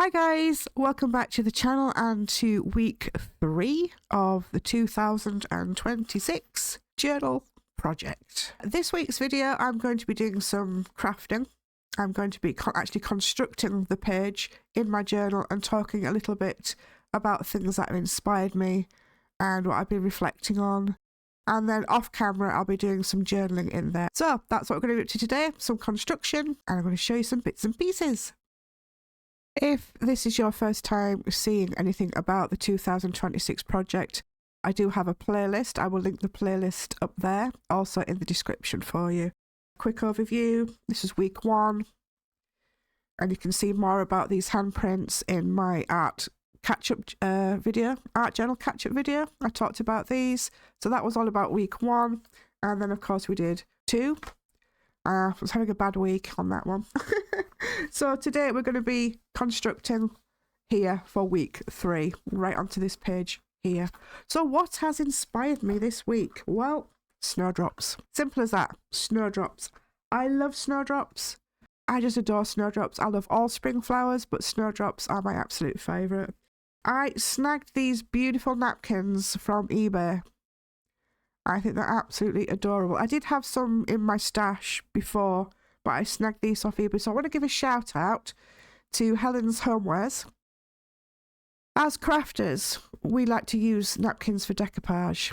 Hi guys, welcome back to the channel and to week 3 of the 2026 journal project. This week's video I'm going to be doing some crafting. I'm going to be actually constructing the page in my journal and talking a little bit about things that have inspired me and what I've been reflecting on. And then off camera I'll be doing some journaling in there. So that's what we're going to do today, some construction, and I'm going to show you some bits and pieces. If this is your first time seeing anything about the 2026 project, I do have a playlist. I will link the playlist up there, also in the description for you. Quick overview, this is week 1, and you can see more about these handprints in my art journal catch-up video. I talked about these, so that was all about week 1, and then of course we did 2. I was having a bad week on that one. So today we're going to be constructing here for week 3, right onto this page here. So what has inspired me this week? Well, snowdrops. Simple as that. Snowdrops. I love snowdrops. I just adore snowdrops. I love all spring flowers, but snowdrops are my absolute favourite. I snagged these beautiful napkins from eBay. I think they're absolutely adorable. I did have some in my stash before, but I snagged these off eBay. So I want to give a shout out to Helen's Homewares. As crafters, we like to use napkins for decoupage.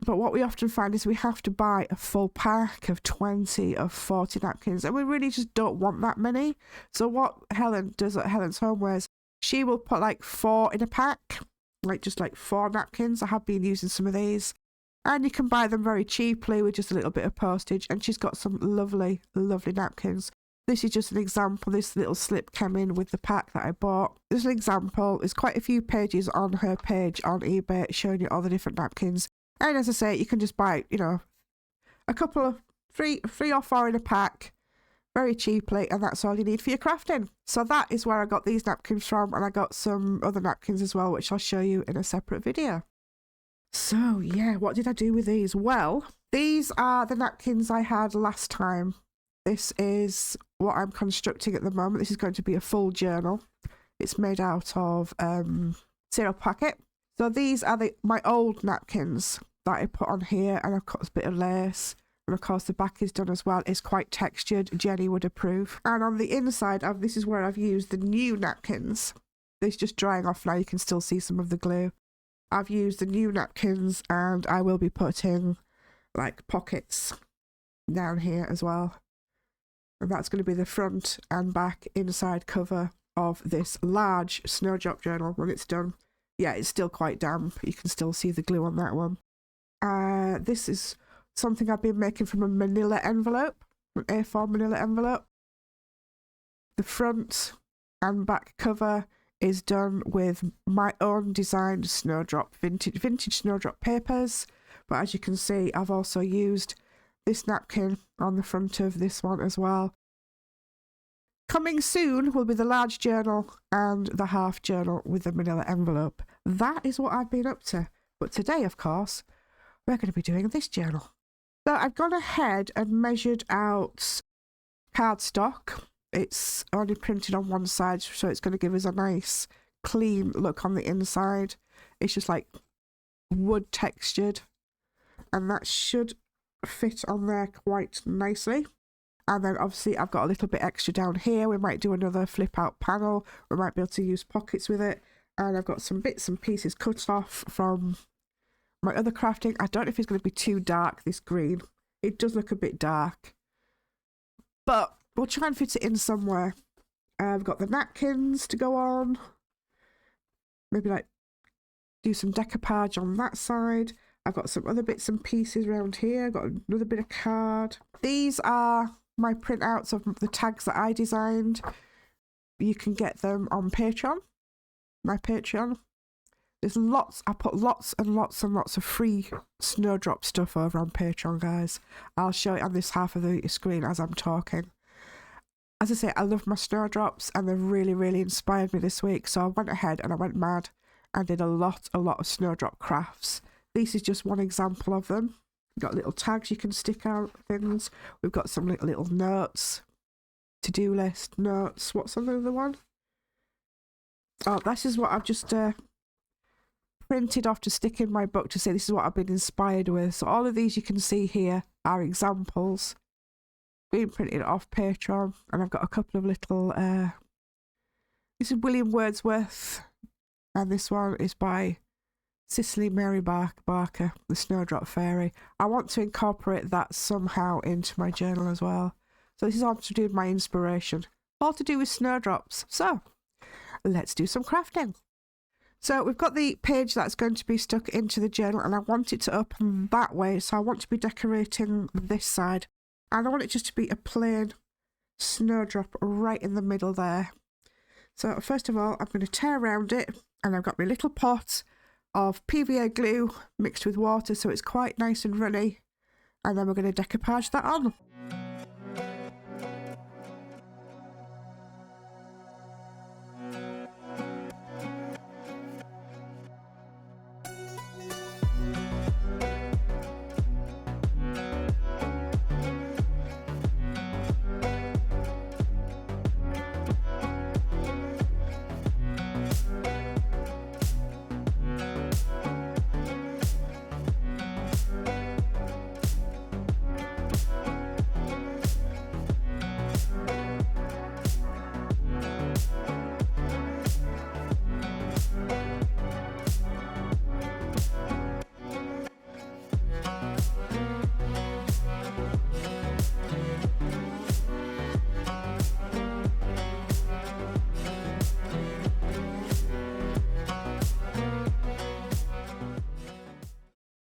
But what we often find is we have to buy a full pack of 20 or 40 napkins, and we really just don't want that many. So what Helen does at Helen's Homewares, she will put like 4 in a pack, just 4 napkins. I have been using some of these. And you can buy them very cheaply with just a little bit of postage. And she's got some lovely, lovely napkins. This is just an example. This little slip came in with the pack that I bought. This is an example. There's quite a few pages on her page on eBay showing you all the different napkins. And as I say, you can just buy, a couple of three or 4 in a pack very cheaply. And that's all you need for your crafting. So that is where I got these napkins from. And I got some other napkins as well, which I'll show you in a separate video. So yeah, what did I do with these? Well, these are the napkins I had last time. This is what I'm constructing at the moment. This is going to be a full journal. It's made out of cereal packet. So these are my old napkins that I put on here, and I've got a bit of lace. And of course the back is done as well. It's quite textured. Jenny would approve. And on the inside, this is where I've used the new napkins. It's just drying off now. You can still see some of the glue. I've used the new napkins, and I will be putting pockets down here as well. And that's going to be the front and back inside cover of this large snowdrop journal when it's done. Yeah, it's still quite damp. You can still see the glue on that one. This is something I've been making from a manila envelope, an A4 manila envelope. The front and back cover is done with my own designed snowdrop, vintage snowdrop papers. But as you can see, I've also used this napkin on the front of this one as well. Coming soon will be the large journal and the half journal with the manila envelope. That is what I've been up to. But today, of course, we're going to be doing this journal. So I've gone ahead and measured out cardstock. It's only printed on one side, so it's going to give us a nice clean look on the inside. It's just like wood textured, and that should fit on there quite nicely. And then obviously I've got a little bit extra down here. We might do another flip out panel. We might be able to use pockets with it. And I've got some bits and pieces cut off from my other crafting. I don't know if it's going to be too dark, this green. It does look a bit dark, but we'll try and fit it in somewhere. I've got the napkins to go on. Maybe do some decoupage on that side. I've got some other bits and pieces around here. I've got another bit of card. These are my printouts of the tags that I designed. You can get them on Patreon. My Patreon. There's lots. I put lots and lots and lots of free snowdrop stuff over on Patreon, guys. I'll show it on this half of the screen as I'm talking. As I say, I love my snowdrops, and they've really, really inspired me this week. So I went ahead and I went mad and did a lot of snowdrop crafts. This is just one example of them. We've got little tags you can stick out things. We've got some little notes, to-do list, notes. What's another one? Oh, this is what I've just printed off to stick in my book to say this is what I've been inspired with. So all of these you can see here are examples being printed off Patreon, and I've got a couple of little this is William Wordsworth, and this one is by Cicely Mary Barker, the Snowdrop Fairy. I want to incorporate that somehow into my journal as well. So this is all to do with my inspiration, all to do with snowdrops. So let's do some crafting. So we've got the page that's going to be stuck into the journal, and I want it to open that way. So I want to be decorating this side, and I want it just to be a plain snowdrop right in the middle there. So first of all, I'm going to tear around it, and I've got my little pot of PVA glue mixed with water so it's quite nice and runny, and then we're going to decoupage that on.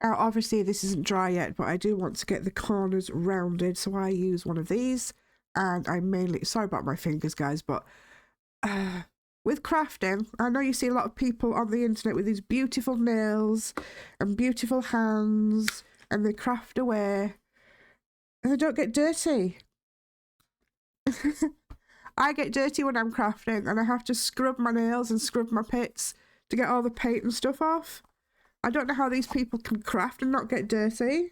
Now, obviously this isn't dry yet, but I do want to get the corners rounded, so I use one of these, and I mainly, sorry about my fingers guys, but with crafting, I know you see a lot of people on the internet with these beautiful nails and beautiful hands, and they craft away, and they don't get dirty. I get dirty when I'm crafting, and I have to scrub my nails and scrub my pits to get all the paint and stuff off. I don't know how these people can craft and not get dirty.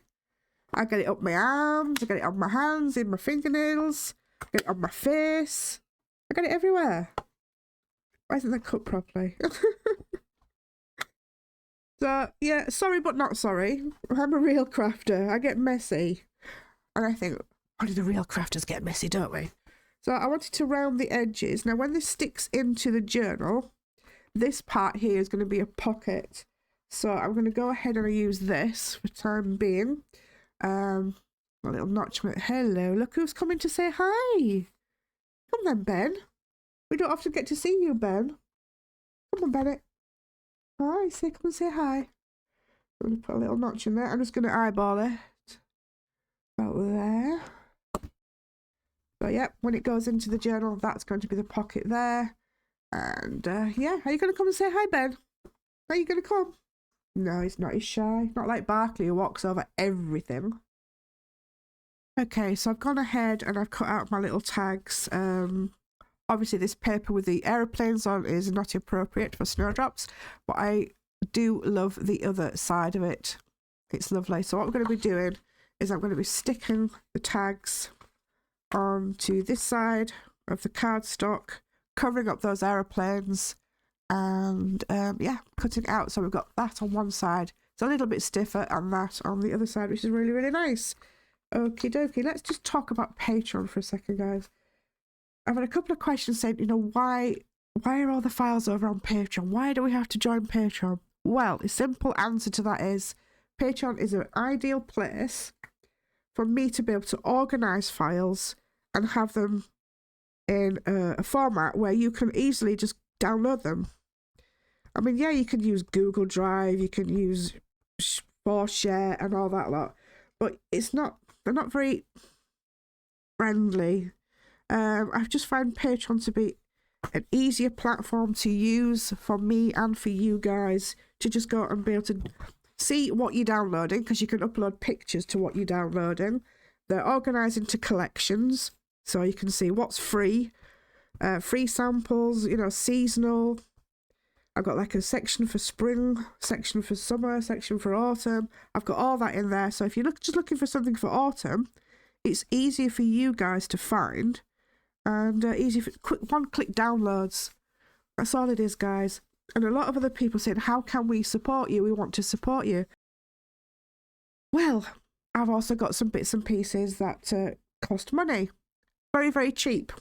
I get it up my arms, I get it on my hands, in my fingernails, I get it on my face. I get it everywhere. Why isn't that cut properly? So, yeah, sorry but not sorry. I'm a real crafter. I get messy. And I think, why do the real crafters get messy, don't we? So I wanted to round the edges. Now, when this sticks into the journal, this part here is going to be a pocket. So I'm going to go ahead and use this for time being. A little notch. Hello, look who's coming to say hi. Come then, Ben. We don't often get to see you, Ben. Come on, Bennett. Hi, come and say hi. I'm going to put a little notch in there. I'm just going to eyeball it. About there. So yeah, when it goes into the journal, that's going to be the pocket there. And yeah, are you going to come and say hi, Ben? Are you going to come? No, he's not. He's shy. Not like Barkley who walks over everything. Okay, so I've gone ahead and I've cut out my little tags. Obviously this paper with the aeroplanes on is not appropriate for snowdrops, but I do love the other side of it. It's lovely. So what we're going to be doing is I'm going to be sticking the tags onto this side of the cardstock, covering up those aeroplanes, and yeah, cutting it out. So we've got that on one side, it's a little bit stiffer, and that on the other side, which is really, really nice. Okie dokie, let's just talk about Patreon for a second, guys. I've had a couple of questions saying, you know, why are all the files over on Patreon? Why do we have to join Patreon? Well, a simple answer to that is Patreon is an ideal place for me to be able to organise files and have them in a format where you can easily just download them. I mean, yeah, you can use Google Drive, you can use Share and all that lot, but they're not very friendly. I just find Patreon to be an easier platform to use for me and for you guys to just go and be able to see what you're downloading, because you can upload pictures to what you're downloading. They're organised into collections, so you can see what's free, free samples, you know, seasonal. I've got like a section for spring, section for summer, section for autumn. I've got all that in there. So if you're just looking for something for autumn, it's easier for you guys to find, and easy for one-click downloads. That's all it is, guys. And a lot of other people saying, how can we support you? We want to support you. Well, I've also got some bits and pieces that cost money. Very, very cheap.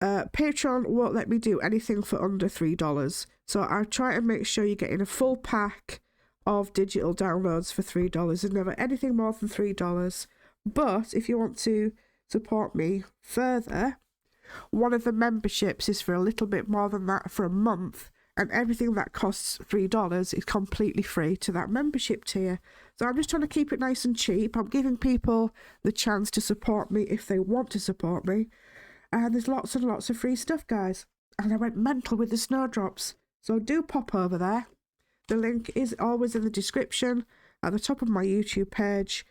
Patreon won't let me do anything for under $3. So I try to make sure you're getting a full pack of digital downloads for $3. There's never anything more than $3. But if you want to support me further, one of the memberships is for a little bit more than that for a month, and everything that costs $3 is completely free to that membership tier. So I'm just trying to keep it nice and cheap. I'm giving people the chance to support me if they want to support me. And there's lots and lots of free stuff, guys. And I went mental with the Snowdrops. So do pop over there. The link is always in the description at the top of my YouTube page.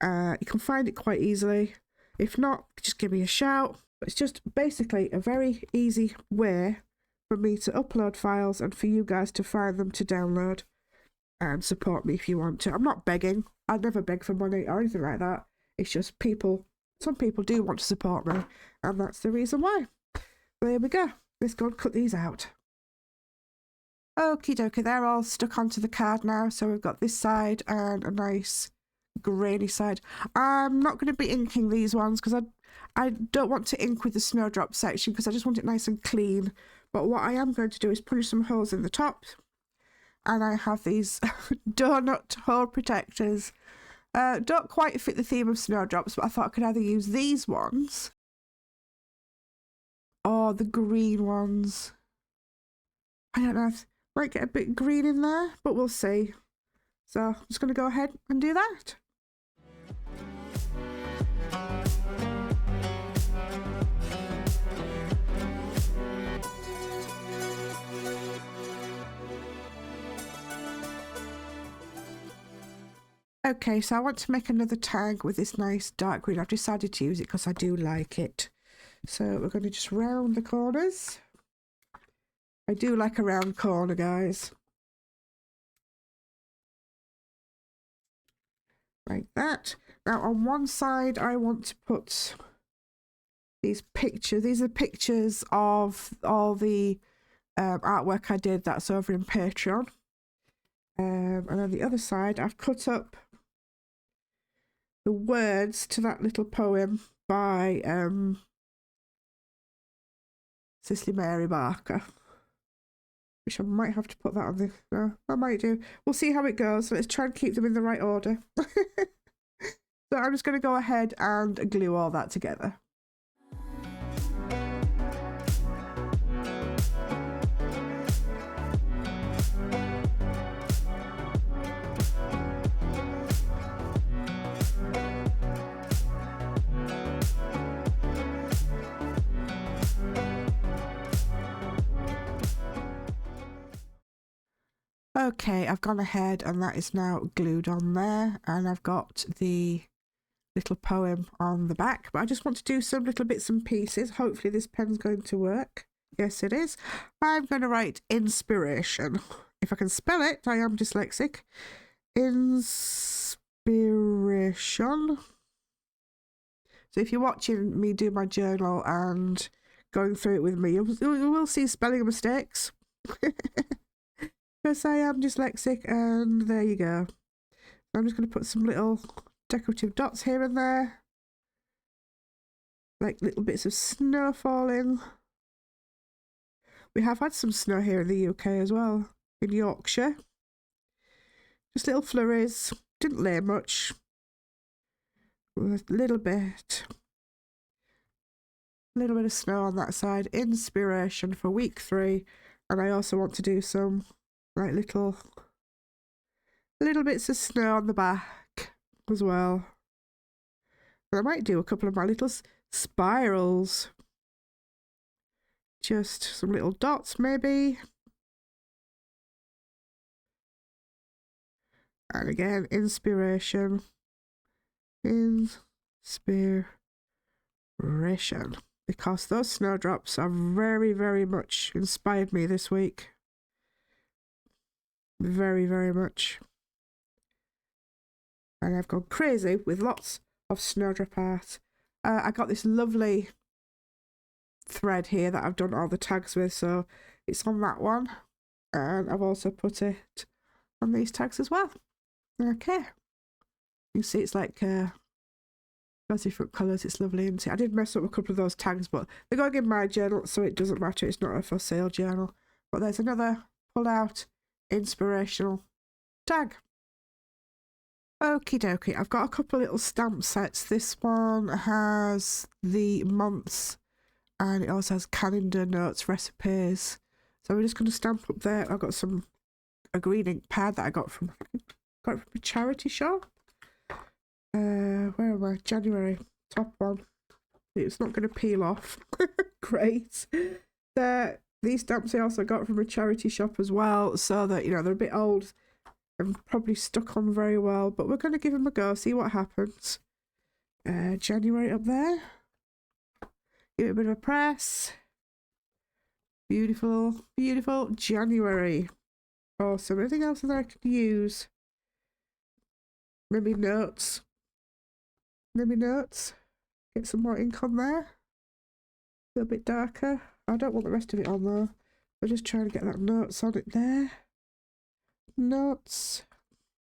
You can find it quite easily. If not, just give me a shout. It's just basically a very easy way for me to upload files and for you guys to find them to download and support me if you want to. I'm not begging. I never beg for money or anything like that. It's just some people do want to support me, and that's the reason why. There we go. Let's go and cut these out. Okie dokie, they're all stuck onto the card now. So we've got this side and a nice grainy side. I'm not going to be inking these ones because I don't want to ink with the Snowdrop section because I just want it nice and clean. But what I am going to do is punch some holes in the top. And I have these donut hole protectors. Don't quite fit the theme of Snowdrops, but I thought I could either use these ones or the green ones. I don't know, might get a bit green in there, but we'll see. So I'm just going to go ahead and do that. Okay, so I want to make another tag with this nice dark green. I've decided to use it because I do like it. So we're going to just round the corners. I do like a round corner, guys. Like that. Now on one side I want to put these pictures. These are pictures of all the artwork I did that's over in Patreon. And on the other side I've cut up the words to that little poem by Cicely Mary Barker, which I might have to put that on the... No, I might do. We'll see how it goes. Let's try and keep them in the right order. So I'm just going to go ahead and glue all that together. Okay, I've gone ahead and that is now glued on there, and I've got the little poem on the back, but I just want to do some little bits and pieces. Hopefully this pen's going to work. Yes, it is. I'm going to write inspiration. If I can spell it, I am dyslexic. Inspiration. So if you're watching me do my journal and going through it with me, you will see spelling mistakes. Because I am dyslexic, and there you go. I'm just going to put some little decorative dots here and there, like little bits of snow falling. We have had some snow here in the UK as well, in Yorkshire. Just little flurries, didn't lay much, a little bit of snow on that side. Inspiration for week 3, and I also want to do some like little bits of snow on the back as well. And I might do a couple of my little spirals. Just some little dots maybe. And again, inspiration. Because those snowdrops have very, very much inspired me this week. Very, very much. And I've gone crazy with lots of snowdrop art. I got this lovely thread here that I've done all the tags with, so it's on that one. And I've also put it on these tags as well. Okay. You can see it's like lots of different colours. It's lovely, isn't it? I did mess up a couple of those tags, but they're going in my journal, so it doesn't matter. It's not a for sale journal. But there's another pull out inspirational tag. Okie dokie. I've got a couple of little stamp sets. This one has the months and it also has calendar notes, recipes. So we're just going to stamp up there. I've got a green ink pad that I got from a charity shop. Where am I? January. Top one. It's not going to peel off. Great. These stamps I also got from a charity shop as well, so that, you know, they're a bit old and probably stuck on very well, but we're going to give them a go, see what happens. January up there. Give it a bit of a press. Beautiful, beautiful. January. Awesome. Anything else that I can use? Maybe notes. Maybe notes. Get some more ink on there. A little bit darker. I don't want the rest of it on though. I'm just trying to get that notes on it there. Notes.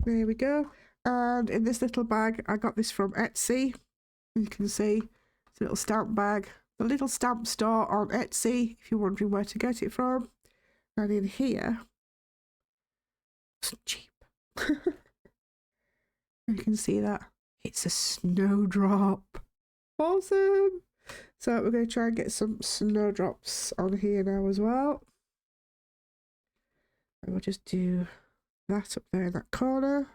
There we go. And in this little bag, I got this from Etsy. You can see it's a little stamp bag. The little stamp store on Etsy, if you're wondering where to get it from. And in here, it's cheap. You can see that. It's a snowdrop. Awesome. So we're going to try and get some snowdrops on here now as well. And we'll just do that up there in that corner.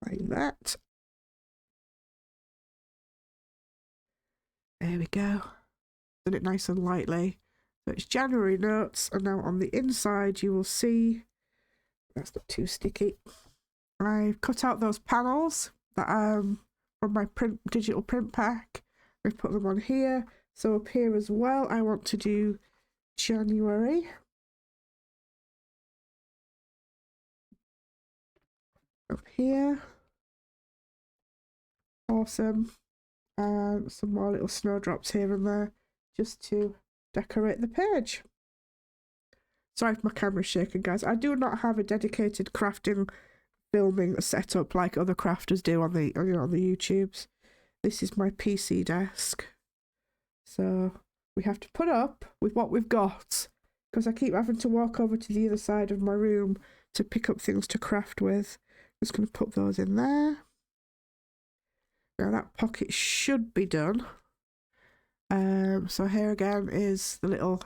Like that. There we go. Done it nice and lightly. So it's January notes, and now on the inside you will see, that's not too sticky. I've cut out those panels that from my digital print pack. I've put them on here. So up here as well, I want to do January. Up here. Awesome. And some more little snowdrops here and there, just to decorate the page. Sorry if my camera's shaking, guys. I do not have a dedicated crafting filming setup like other crafters do on the on the YouTubes. This is my PC desk, so we have to put up with what we've got because I keep having to walk over to the other side of my room to pick up things to craft with. Just going to put those in there. Now that pocket should be done. So here again is the little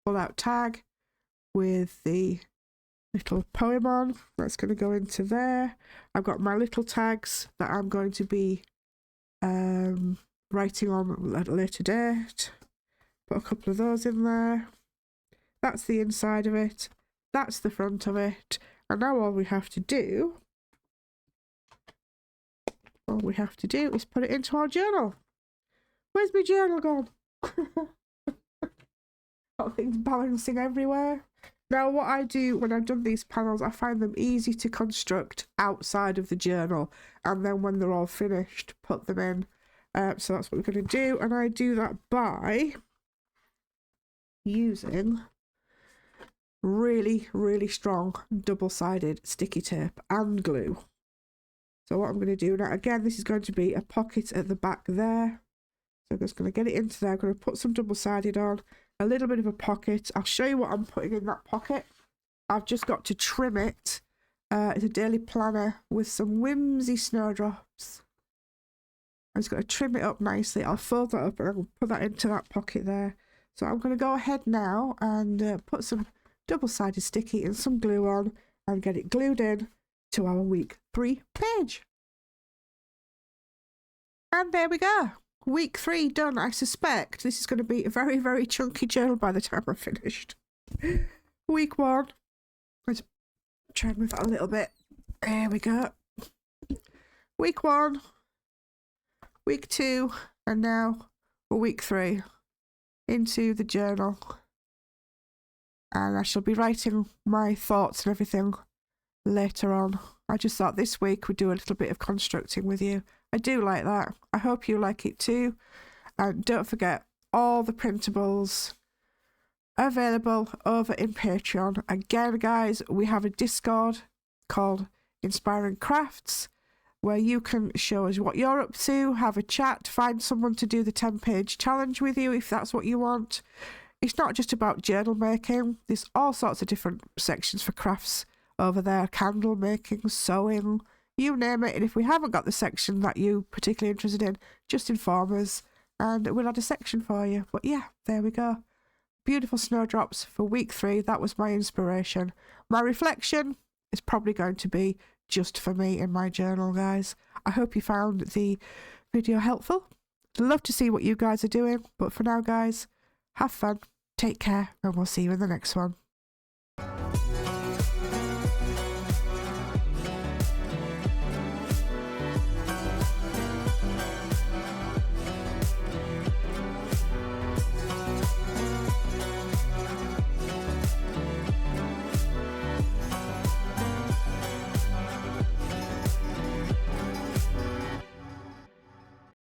pull-out tag with the little poem on. That's going to go into there. I've got my little tags that I'm going to be writing on at a later date. Put a couple of those in there. That's the inside of it. That's the front of it. And now all we have to do is put it into our journal. Where's my journal gone? Got things balancing everywhere. Now what I do when I've done these panels, I find them easy to construct outside of the journal, and then when they're all finished, put them in. So that's what we're going to do, and I do that by using really, really strong double-sided sticky tape and glue. So what I'm going to do now, again, this is going to be a pocket at the back there. So I'm just going to get it into there. I'm going to put some double-sided on, a little bit of a pocket. I'll show you what I'm putting in that pocket. I've just got to trim it. It's a daily planner with some whimsy snowdrops. I'm just going to trim it up nicely. I'll fold that up and I'll put that into that pocket there. So I'm going to go ahead now and put some double-sided sticky and some glue on and get it glued in to our week 3 page. And there we go. Week 3 done. I suspect this is going to be a very, very chunky journal by the time I'm finished. Week 1. Let's try and move that a little bit. There we go. Week 1. Week 2. And now for week 3. Into the journal. And I shall be writing my thoughts and everything later on. I just thought this week we'd do a little bit of constructing with you. I do like that. I hope you like it too. And don't forget, all the printables available over in Patreon. Again, guys, we have a Discord called Inspiring Crafts where you can show us what you're up to, have a chat, find someone to do the 10-page challenge with you if that's what you want. It's not just about journal making. There's all sorts of different sections for crafts over there. Candle making, sewing, you name it. And if we haven't got the section that you're particularly interested in, just inform us and we'll add a section for you. But yeah, there we go. Beautiful snowdrops for week 3. That was my inspiration. My reflection is probably going to be just for me in my journal, guys. I hope you found the video helpful. I'd love to see what you guys are doing. But for now, guys, have fun, take care, and we'll see you in the next one.